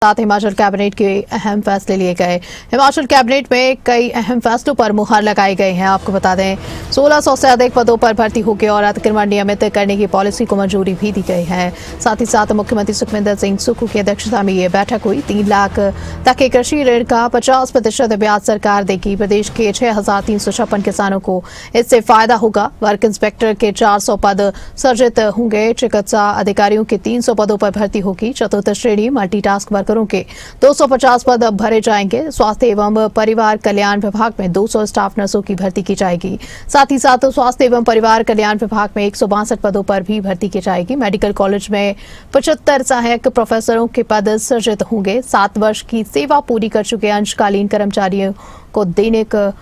साथ हिमाचल कैबिनेट के अहम फैसले लिए गए। हिमाचल कैबिनेट में कई अहम फैसलों पर मुहर लगाई गई है। आपको बता दें 1600 से अधिक पदों पर भर्ती होगी और अतिक्रमण नियमित करने की पॉलिसी को मंजूरी भी दी गई है। साथ ही साथ मुख्यमंत्री सुखविंदर सिंह सुक्खू की अध्यक्षता में ये बैठक हुई। 3 लाख तक के कृषि ऋण का 50% ब्याज सरकार देगी। प्रदेश के 6356 किसानों को इससे फायदा होगा। वर्क इंस्पेक्टर के 400 पद सृजित होंगे। चिकित्सा अधिकारियों के 300 पदों पर भर्ती होगी। चतुर्थ श्रेणी मल्टीटास्क वर्करों के 250 पद भरे जाएंगे। स्वास्थ्य एवं परिवार कल्याण विभाग में 200 स्टाफ नर्सों की भर्ती की जाएगी। साथ ही साथ स्वास्थ्य एवं परिवार कल्याण विभाग में 162 पदों पर भी भर्ती की जाएगी। मेडिकल कॉलेज में 75 सहायक प्रोफेसरों के पद सृजित होंगे। 7 वर्ष की सेवा पूरी कर चुके अंशकालीन कर्मचारियों को दैनिक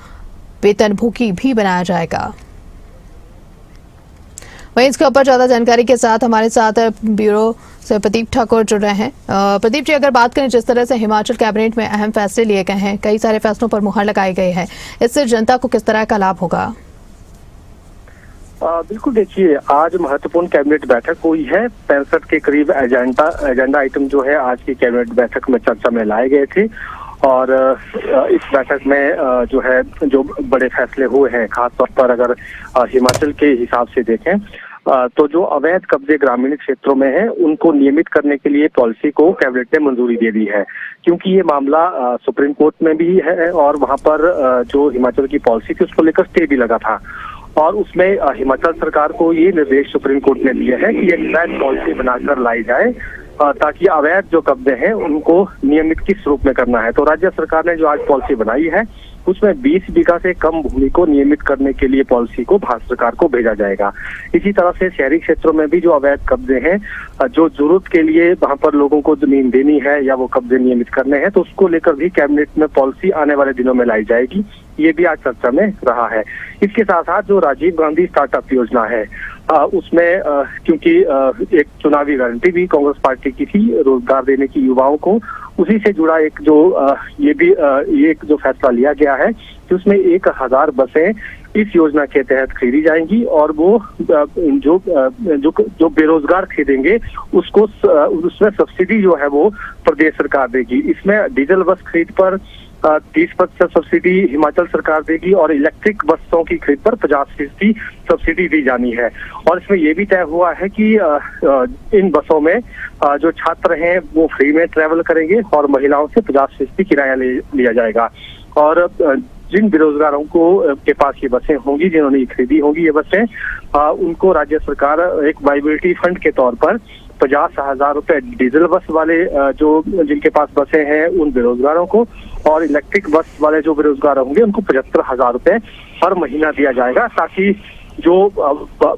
वेतनभोगी भी बनाया जाएगा। वहीं इसके ऊपर ज्यादा जानकारी के साथ हमारे साथ ब्यूरो से प्रदीप ठाकुर जुड़ रहे हैं। प्रदीप जी, अगर बात करें जिस तरह से हिमाचल कैबिनेट में अहम फैसले लिए गए हैं, कई सारे फैसलों पर मुहर लगाई गई है, इससे जनता को किस तरह का लाभ होगा? बिल्कुल, देखिए आज महत्वपूर्ण कैबिनेट बैठक हुई है। 65 के करीब एजेंडा आइटम जो है आज की कैबिनेट बैठक में चर्चा में लाए गए थे और इस बैठक में जो बड़े फैसले हुए हैं, खासतौर पर अगर हिमाचल के हिसाब से देखें तो जो अवैध कब्जे ग्रामीण क्षेत्रों में है उनको नियमित करने के लिए पॉलिसी को कैबिनेट ने मंजूरी दे दी है, क्योंकि ये मामला सुप्रीम कोर्ट में भी है और वहां पर जो हिमाचल की पॉलिसी थी उसको लेकर स्टे भी लगा था और उसमें हिमाचल सरकार को ये निर्देश सुप्रीम कोर्ट ने दिए हैं कि एक नई पॉलिसी बनाकर लाई जाए ताकि अवैध जो कब्जे हैं उनको नियमित किस रूप में करना है। तो राज्य सरकार ने जो आज पॉलिसी बनाई है उसमें 20 बीघा से कम भूमि को नियमित करने के लिए पॉलिसी को भारत सरकार को भेजा जाएगा। इसी तरह से शहरी क्षेत्रों में भी जो अवैध कब्जे हैं, जो जरूरत के लिए वहां पर लोगों को जमीन देनी है या वो कब्जे नियमित करने हैं, तो उसको लेकर भी कैबिनेट में पॉलिसी आने वाले दिनों में लाई जाएगी। ये भी आज चर्चा में रहा है। इसके साथ साथ जो राजीव गांधी स्टार्टअप योजना है उसमें क्योंकि एक चुनावी गारंटी भी कांग्रेस पार्टी की थी रोजगार देने की युवाओं को, उसी से जुड़ा एक जो ये एक जो फैसला लिया गया है कि उसमें 1000 बसें इस योजना के तहत खरीदी जाएंगी और वो जो बेरोजगार खरीदेंगे उसको उसमें सब्सिडी जो है वो प्रदेश सरकार देगी। इसमें डीजल बस खरीद पर 30% सब्सिडी हिमाचल सरकार देगी और इलेक्ट्रिक बसों की खरीद पर 50% सब्सिडी दी जानी है। और इसमें यह भी तय हुआ है कि इन बसों में जो छात्र हैं वो फ्री में ट्रेवल करेंगे और महिलाओं से 50% किराया लिया जाएगा। और जिन बेरोजगारों के पास ये बसें होंगी, जिन्होंने ये खरीदी होंगी ये बसें, उनको राज्य सरकार एक वाइबिलिटी फंड के तौर पर 50,000 रुपए डीजल बस वाले जो जिनके पास बसें हैं उन बेरोजगारों को, और इलेक्ट्रिक बस वाले जो बेरोजगार होंगे उनको 75,000 रुपए हर महीना दिया जाएगा, ताकि जो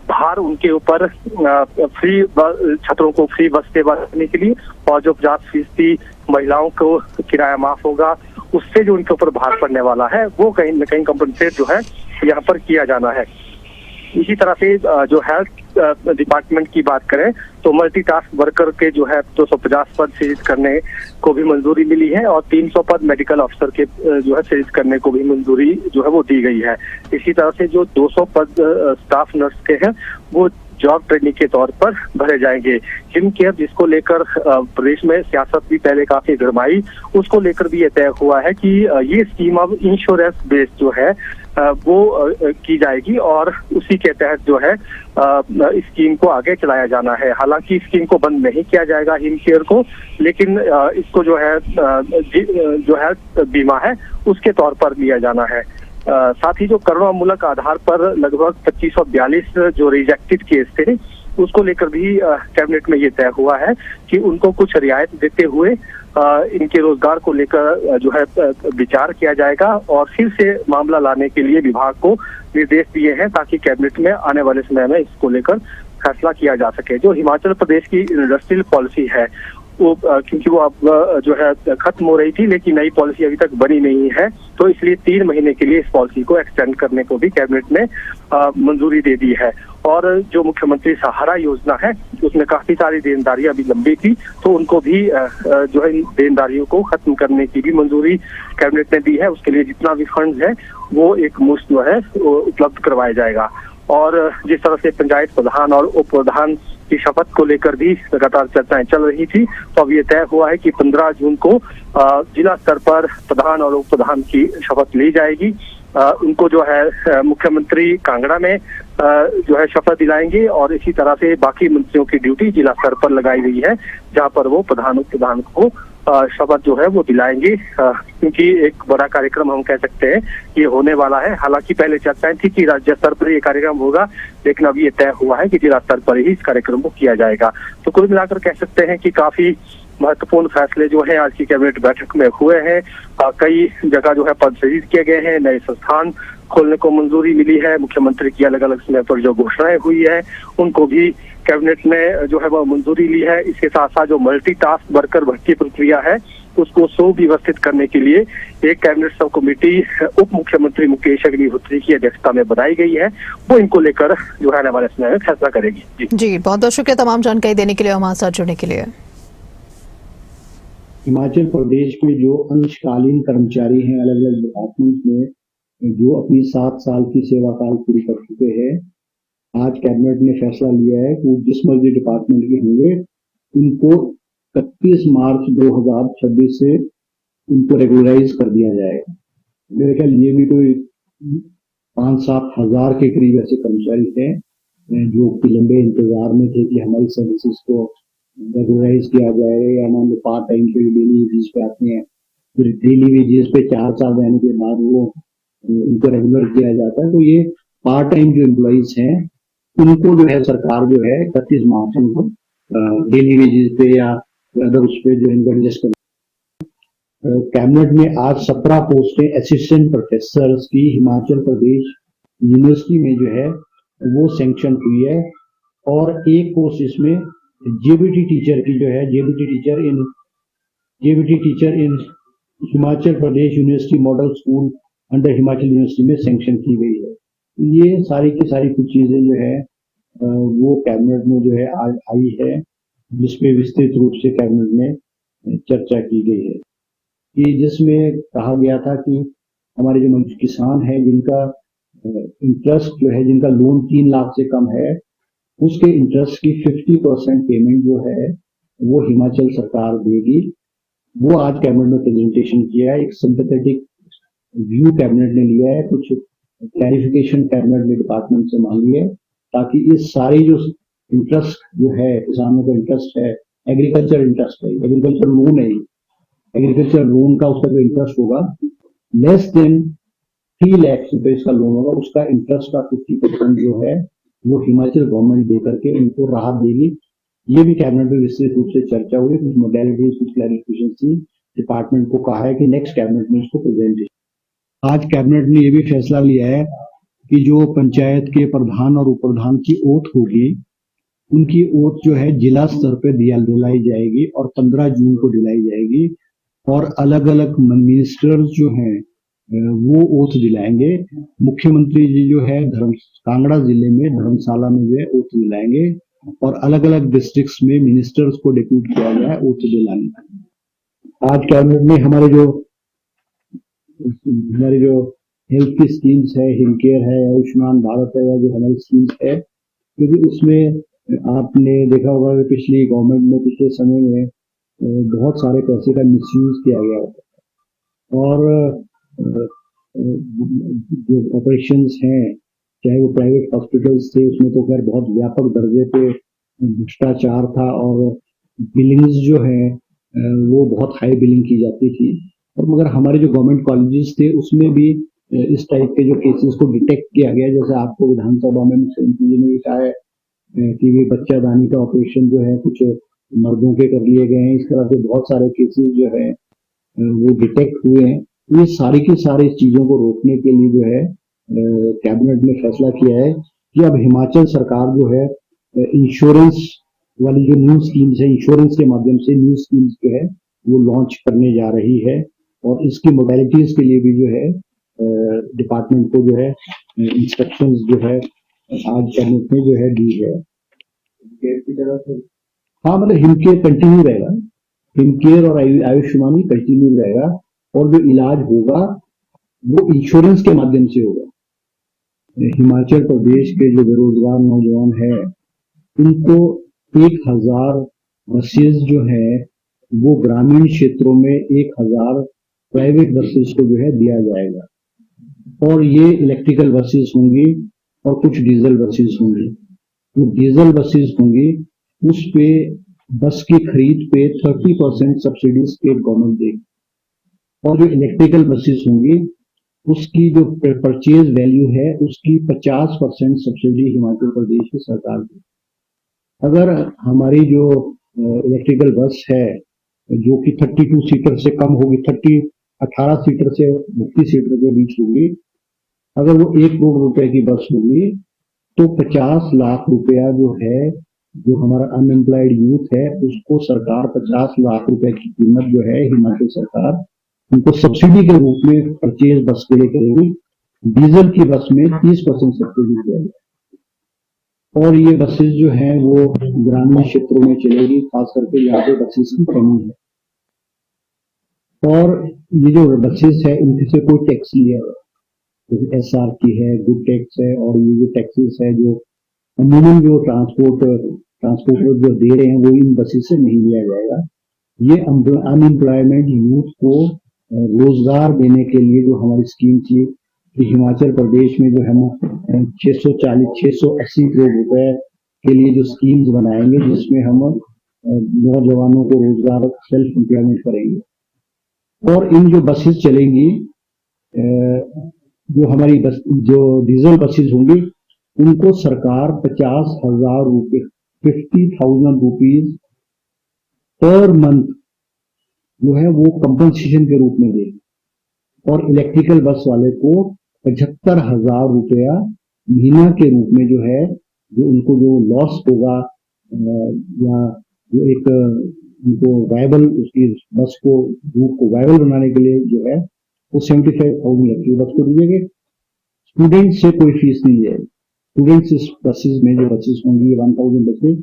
भार उनके ऊपर फ्री छात्रों को फ्री बस सेवा देने के लिए और जो 50% महिलाओं को किराया माफ होगा, उससे जो उनके ऊपर भार पड़ने वाला है वो कहीं न कहीं कंपनसेट जो है यहाँ पर किया जाना है। इसी तरह से जो हेल्थ डिपार्टमेंट की बात करें तो मल्टीटास्क वर्कर के जो है 250 पद सृजित करने को भी मंजूरी मिली है और 300 पद मेडिकल अफसर के जो है सृजित करने को भी मंजूरी जो है वो दी गई है। इसी तरह से जो 200 पद स्टाफ नर्स के हैं वो जॉब ट्रेनिंग के तौर पर भरे जाएंगे। हिम केयर जिसको लेकर प्रदेश में सियासत भी पहले काफी गरमाई, उसको लेकर भी ये तय हुआ है कि ये स्कीम अब इंश्योरेंस बेस्ड जो है वो की जाएगी और उसी के तहत जो है इस स्कीम को आगे चलाया जाना है। हालांकि स्कीम को बंद नहीं किया जाएगा हिम केयर को, लेकिन इसको जो हेल्थ बीमा है उसके तौर पर लिया जाना है। साथ ही जो करुणामूलक आधार पर लगभग 2542 जो रिजेक्टेड केस थे उसको लेकर भी कैबिनेट में ये तय हुआ है कि उनको कुछ रियायत देते हुए इनके रोजगार को लेकर जो है विचार किया जाएगा और फिर से मामला लाने के लिए विभाग को निर्देश दिए हैं, ताकि कैबिनेट में आने वाले समय में इसको लेकर फैसला किया जा सके। जो हिमाचल प्रदेश की इंडस्ट्रियल पॉलिसी है वो क्योंकि वो अब जो है खत्म हो रही थी, लेकिन नई पॉलिसी अभी तक बनी नहीं है, तो इसलिए 3 महीने के लिए इस पॉलिसी को एक्सटेंड करने को भी कैबिनेट ने मंजूरी दे दी है। और जो मुख्यमंत्री सहारा योजना है उसमें काफी सारी देनदारियां अभी लंबी थी, तो उनको भी जो है देनदारियों को खत्म करने की भी मंजूरी कैबिनेट ने दी है। उसके लिए जितना भी फंड है वो एक मुश्त जो है उपलब्ध करवाया जाएगा। और जिस तरह से पंचायत प्रधान और उप प्रधान की शपथ को लेकर भी लगातार चर्चाएं चल रही थी। तो अब ये तय हुआ है कि 15 जून को जिला स्तर पर प्रधान और उप प्रधान की शपथ ली जाएगी। उनको जो है मुख्यमंत्री कांगड़ा में जो है शपथ दिलाएंगे और इसी तरह से बाकी मंत्रियों की ड्यूटी जिला स्तर पर लगाई गई है, जहां पर वो प्रधान उप प्रधान को शपथ जो है वो दिलाएंगे, क्योंकि एक बड़ा कार्यक्रम हम कह सकते हैं ये होने वाला है। हालांकि पहले चर्चाएं थी कि राज्य स्तर पर ये कार्यक्रम होगा, लेकिन अब ये तय हुआ है कि जिला स्तर पर ही इस कार्यक्रम को किया जाएगा। तो कुल मिलाकर कह सकते हैं कि काफी महत्वपूर्ण फैसले जो है आज की कैबिनेट बैठक में हुए हैं। कई जगह जो है पद सृजित किए गए हैं, नए संस्थान खोलने को मंजूरी मिली है, मुख्यमंत्री की अलग अलग समय पर जो घोषणाएं हुई है उनको भी कैबिनेट ने जो है वो मंजूरी ली है। इसके साथ साथ जो मल्टीटास्क वर्कर भर्ती प्रक्रिया है उसको सुव्यवस्थित करने के लिए एक कैबिनेट सब कमेटी उप मुख्यमंत्री मुकेश अग्निहोत्री की अध्यक्षता में बनाई गई है, वो इनको लेकर जो है आने वाले समय में फैसला करेगी। जी बहुत बहुत शुक्रिया तमाम जानकारी देने के लिए, हमारे साथ जुड़ने के लिए। हिमाचल प्रदेश में जो अंशकालीन कर्मचारी हैं अलग अलग डिपार्टमेंट में, जो अपनी 7 साल की सेवा काल पूरी कर चुके हैं, आज कैबिनेट ने फैसला लिया है कि जिस मर्जी डिपार्टमेंट के होंगे उनको 31 मार्च 2026 से उनको रेगुलराइज कर दिया जाएगा। मेरे ख्याल ये भी कोई 5-7 हजार के करीब ऐसे कर्मचारी हैं जो कि लंबे इंतजार में थे कि हमारी सर्विसेज को रेगुलराइज किया जाए, या मान लो पार्ट टाइम पे डेली वेजेस पे आते हैं, फिर डेली वेजेस पे 4 साल रहने के बाद वो उनको रेगुलर किया जाता है। तो ये पार्ट टाइम जो एम्प्लॉइज हैं उनको जो है सरकार जो है 31 मार्च उनको डेली वेजेस पे या अदर उस पे जो इनको एडजस्ट कर। कैबिनेट में आज 17 पोस्टें असिस्टेंट प्रोफेसर की हिमाचल प्रदेश यूनिवर्सिटी में जो है वो सैंक्शन हुई है, और एक पोस्ट इसमें जेबीटी टीचर की जो है जेबीटी टीचर इन Himachal Pradesh university model school under Himachal university में सैंक्शन की गई है। ये सारी की सारी कुछ चीजें जो है वो कैबिनेट में जो है आज आई है, जिसपे विस्तृत रूप से कैबिनेट में चर्चा की गई है, कि जिसमें कहा गया था कि हमारे जो किसान हैं जिनका इंटरेस्ट जो है, जिनका लोन 3 लाख से कम है, उसके इंटरेस्ट की 50% पेमेंट जो है वो हिमाचल सरकार देगी। वो आज कैबिनेट में प्रेजेंटेशन किया है, एक सिंपैथेटिक व्यू कैबिनेट ने लिया है, कुछ क्लैरिफिकेशन कैबिनेट ने डिपार्टमेंट से मांगी है, ताकि ये सारी जो इंटरेस्ट जो है किसानों का इंटरेस्ट है, एग्रीकल्चर इंटरेस्ट है, एग्रीकल्चर लोन है, एग्रीकल्चर लोन का उसका जो इंटरेस्ट होगा लेस देन 3 लाख रुपए इसका लोन होगा, उसका इंटरेस्ट का 50% जो है वो हिमाचल गवर्नमेंट दे करके इनको राहत देगी। ये भी कैबिनेट में विस्तृत रूप से चर्चा हुई, कुछ मोडेलिटीज, कुछ क्लैरिफिकेशन थी। डिपार्टमेंट को कहा है कि नेक्स्ट कैबिनेट में इसको प्रेजेंटेशन। आज कैबिनेट ने ये भी फैसला लिया है कि जो पंचायत के प्रधान और उप प्रधान की ओथ होगी, उनकी ओथ जो है जिला स्तर पर दिलाई जाएगी और 15 जून को दिलाई जाएगी, और अलग अलग मिनिस्टर्स जो हैं वो ओथ दिलाएंगे। मुख्यमंत्री जी जो है कांगड़ा जिले में धर्मशाला में जो है ओथ दिलाएंगे, और अलग अलग डिस्ट्रिक्ट्स में मिनिस्टर्स को डिप्यूट किया गया है ओथ दिलाने। आज कैबिनेट में हमारे जो हेल्थ की स्कीम्स है, हिमकेयर है, आयुष्मान भारत है, या जो हमारी स्कीम्स है, क्योंकि उसमें आपने देखा होगा कि पिछली गवर्नमेंट में पिछले समय में बहुत सारे पैसे का मिसयूज किया गया होता है, और जो ऑपरेशंस हैं चाहे वो प्राइवेट हॉस्पिटल्स थे उसमें तो खैर बहुत व्यापक दर्जे पे भ्रष्टाचार था, और बिलिंग्स जो है वो बहुत हाई बिलिंग की जाती थी। और मगर हमारे जो गवर्नमेंट कॉलेजेस थे उसमें भी इस टाइप के जो केसेस को डिटेक्ट किया गया, जैसे आपको विधानसभा में मुख्यमंत्री जी ने भी कहा है कि ये बच्चादानी का ऑपरेशन जो है कुछ मर्दों के कर लिए गए हैं, इस तरह से बहुत सारे केसेस जो है वो डिटेक्ट हुए हैं। ये सारी की सारी चीजों को रोकने के लिए जो है कैबिनेट ने फैसला किया है कि अब हिमाचल सरकार जो है इंश्योरेंस वाली जो न्यू स्कीम्स है, इंश्योरेंस के माध्यम से न्यू स्कीम्स जो है वो लॉन्च करने जा रही है, और इसकी मोडेलिटीज के लिए भी जो है डिपार्टमेंट को जो है इंस्ट्रक्शंस जो है आज कैबिनेट में जो है दी है। की तरह से हाँ, मतलब हिमकेयर कंटिन्यू रहेगा, हिमकेयर और आयुष्मान कंटिन्यू रहेगा, और जो इलाज होगा वो इंश्योरेंस के माध्यम से होगा। हिमाचल प्रदेश के जो बेरोजगार नौजवान हैं उनको 1000 बसेस जो है वो ग्रामीण क्षेत्रों में 1000 प्राइवेट बसेस को जो है दिया जाएगा, और ये इलेक्ट्रिकल बसेस होंगी और कुछ डीजल बसेस होंगी। जो डीजल बसेस होंगी उस पे बस की खरीद पे 30% सब्सिडी स्टेट गवर्नमेंट देगी, और जो इलेक्ट्रिकल बसेस होंगी उसकी जो परचेज वैल्यू है उसकी 50% सब्सिडी हिमाचल प्रदेश की सरकार देगी। अगर हमारी जो इलेक्ट्रिकल बस है जो कि 32 सीटर से कम होगी, 18 सीटर से 32 सीटर के बीच होगी, अगर वो 1 करोड़ रुपए की बस होगी तो 50 लाख रुपया जो है, जो हमारा अनएम्प्लॉयड यूथ है उसको सरकार 50 लाख रुपए की कीमत जो है हिमाचल सरकार उनको सब्सिडी के रूप में परचेज बस के लिए करेगी। डीजल की बस में 30% सब्सिडी दिया जाएगा, और ये बसेस जो हैं वो ग्रामीण क्षेत्रों में चलेगी, खास करके यहाँ पे बसेस की कमी है। और ये जो बसेस है इनसे से कोई टैक्स लिया है, जैसे SRT है, गुड टैक्स है, और ये जो टैक्सेस है जो अमूमन जो ट्रांसपोर्टर जो दे रहे हैं वो इन बसेस से नहीं लिया जाएगा। ये अनएम्प्लॉयमेंट यूथ को रोजगार देने के लिए जो हमारी स्कीम थी कि हिमाचल प्रदेश में जो हम 680 करोड़ रुपए के लिए जो स्कीम्स बनाएंगे जिसमें हम नौजवानों को रोजगार सेल्फ एम्प्लॉयमेंट करेंगे। और इन जो बसेस चलेंगी, जो हमारी बस जो डीजल बसेस होंगी उनको सरकार 50,000 रुपये 50,000 रुपीज पर मंथ जो है वो कंपनसेशन के रूप में देगी, और इलेक्ट्रिकल बस वाले को 75,000 रुपया महीना के रूप में जो है, जो उनको जो लॉस होगा या जो एक उनको वायबल उसकी बस को रूट को वायबल बनाने के लिए जो है वो 75,000 इलेक्ट्रिक बस को दीजिएगा। स्टूडेंट से कोई फीस नहीं है। स्टूडेंट्स इस बसेस में जो बसेस होंगी 1000 बसेस,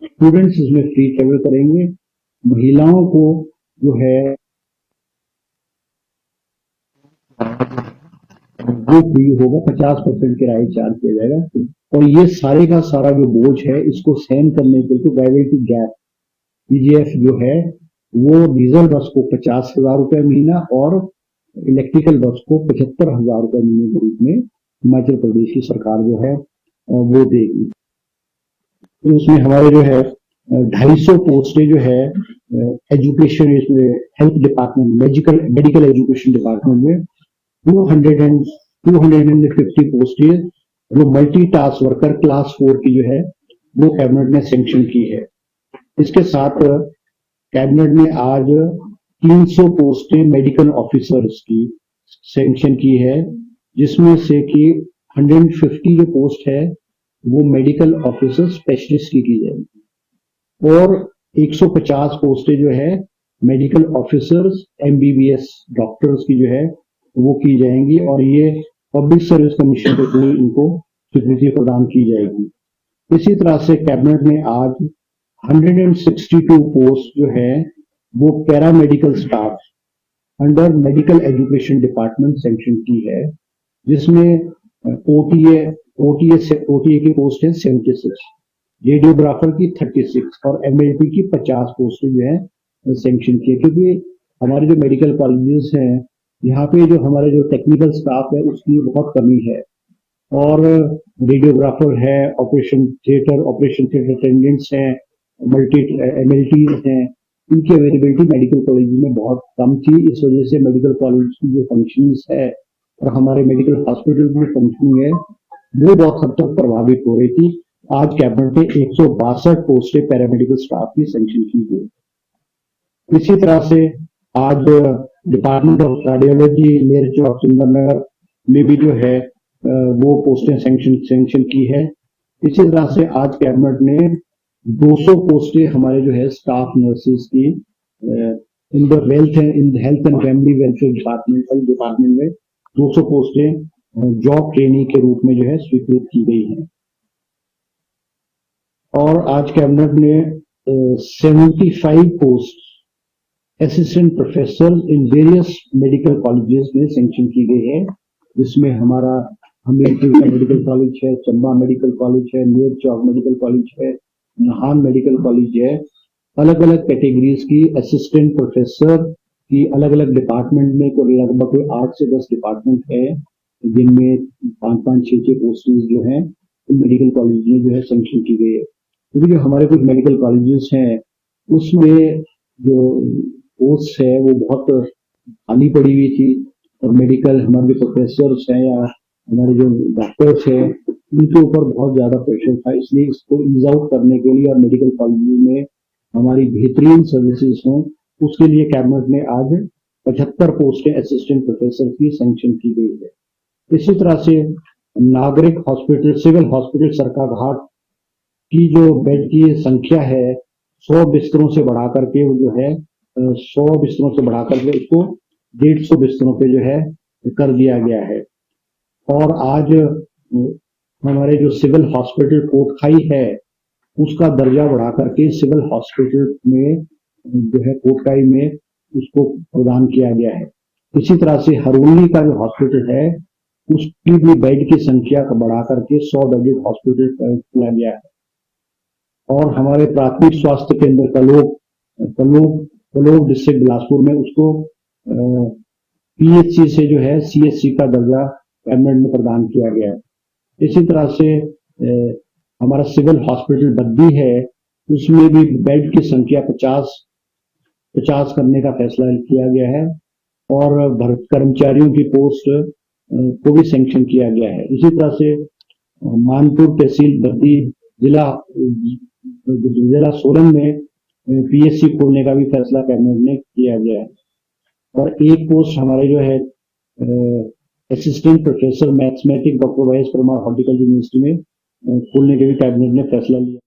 स्टूडेंट्स इसमें फ्री ट्रेवल करेंगे। महिलाओं को जो है वो फ्री होगा, 50% किराया चार्ज किया जाएगा, और ये सारे का सारा जो बोझ है इसको सहन करने के लिए वायबिलिटी गैप PGF जो है वो डीजल बस को 50,000 रुपये महीना और इलेक्ट्रिकल बस को 75,000 रुपये महीने के रूप में हिमाचल प्रदेश की सरकार जो है वो देगी। तो उसमें हमारे जो है 250 पोस्टें जो है education health department medical education department में 250 पोस्टें जो मल्टी टास्क वर्कर क्लास 4 की जो है वो कैबिनेट ने सैंक्शन की है। इसके साथ कैबिनेट ने आज 300 पोस्टें मेडिकल ऑफिसर्स की सैंक्शन की है, जिसमें से कि 150 जो पोस्ट है वो मेडिकल ऑफिसर स्पेशलिस्ट की जाएगी, और 150 पोस्टें जो है मेडिकल ऑफिसर्स MBBS डॉक्टर्स की जो है वो की जाएंगी, और ये पब्लिक सर्विस कमीशन के थ्रू इनको स्वीकृति प्रदान की जाएगी। इसी तरह से कैबिनेट ने आज 162 पोस्ट जो है वो paramedical staff under medical education department sanction की है, जिसमें OTA की पोस्ट है 76, रेडियोग्राफर की 36 और MLT की 50 पोस्टें जो है सैंक्शन की है। क्योंकि हमारे जो मेडिकल कॉलेजेस हैं यहाँ पे जो हमारे जो टेक्निकल स्टाफ है उसकी बहुत कमी है, और रेडियोग्राफर है, ऑपरेशन थिएटर अटेंडेंट्स हैं, MLTs हैं, इनकी अवेलेबिलिटी मेडिकल कॉलेज में बहुत कम थी। इस वजह से मेडिकल कॉलेज की जो फंक्शंस है और हमारे मेडिकल हॉस्पिटल की फंक्शनिंग है वो बहुत हद तक प्रभावित हो रही थी। आज कैबिनेट में 162 पोस्टें पैरामेडिकल स्टाफ की सैंक्शन की गई। इसी तरह से आज डिपार्टमेंट ऑफ कार्डियोलॉजी मेयर चौक सुंदरनगर में भी जो है वो पोस्टें सैंक्शन की है। इसी तरह से आज कैबिनेट ने 200 पोस्टें हमारे जो है स्टाफ नर्सेज की in the health and family welfare department में 200 पोस्टें जॉब ट्रेनिंग के रूप में जो है स्वीकृत की गई हैं। और आज कैबिनेट ने 75 post assistant professor in various medical colleges में सैंक्शन की गई है, जिसमें हमारा हमीरपुर का मेडिकल कॉलेज है, चंबा मेडिकल कॉलेज है, मेयर चौक मेडिकल कॉलेज है, नाहन मेडिकल कॉलेज है, अलग अलग कैटेगरीज की असिस्टेंट प्रोफेसर की अलग अलग डिपार्टमेंट में को लगभग 8 से 10 डिपार्टमेंट है, जिनमें 5-5, 6-6 पोस्टें जो हैं मेडिकल कॉलेज में जो है सैंक्शन की गई है। क्योंकि जो हमारे कुछ मेडिकल कॉलेजेस हैं उसमें जो पोस्ट है वो बहुत खाली पड़ी हुई थी, और मेडिकल हमारे जो प्रोफेसर्स हैं या हमारे जो डॉक्टर्स हैं उनके ऊपर बहुत ज्यादा प्रेशर था। इसलिए इसको ईज आउट करने के लिए और मेडिकल कॉलेज में हमारी बेहतरीन सर्विसेज हों उसके लिए कैबिनेट ने आज 75 पोस्टें असिस्टेंट प्रोफेसर की सैंक्शन की गई है। इसी तरह से नागरिक हॉस्पिटल, सिविल हॉस्पिटल सरकाघाट की जो बेड की संख्या है 100 बिस्तरों से बढ़ा करके वो जो है 100 बिस्तरों से बढ़ा करके उसको 150 बिस्तरों पे जो है कर दिया गया है। और आज हमारे जो सिविल हॉस्पिटल कोटखाई है उसका दर्जा बढ़ा करके सिविल हॉस्पिटल में जो है कोटखाई में उसको प्रदान किया गया है। इसी तरह से हरोली का जो हॉस्पिटल है उसकी भी बेड की संख्या को बढ़ा करके 100 बेडेड हॉस्पिटल किया गया है। और हमारे प्राथमिक स्वास्थ्य केंद्र कलोग डिस्ट्रिक्ट बिलासपुर में उसको पीएचसी से जो है सीएचसी का दर्जा कैबिनेट में प्रदान किया गया है। इसी तरह से हमारा सिविल हॉस्पिटल बद्दी है उसमें भी बेड की संख्या 50 करने का फैसला किया गया है, और कर्मचारियों की पोस्ट को भी सैंक्शन किया गया है। इसी तरह से मानपुर तहसील बद्दी जिला सोलन में पीएचसी खोलने का भी फैसला कैबिनेट ने किया गया है। और एक पोस्ट हमारे जो है assistant professor mathematics doctor Y S Parmar horticulture university में खोलने के भी कैबिनेट ने फैसला लिया।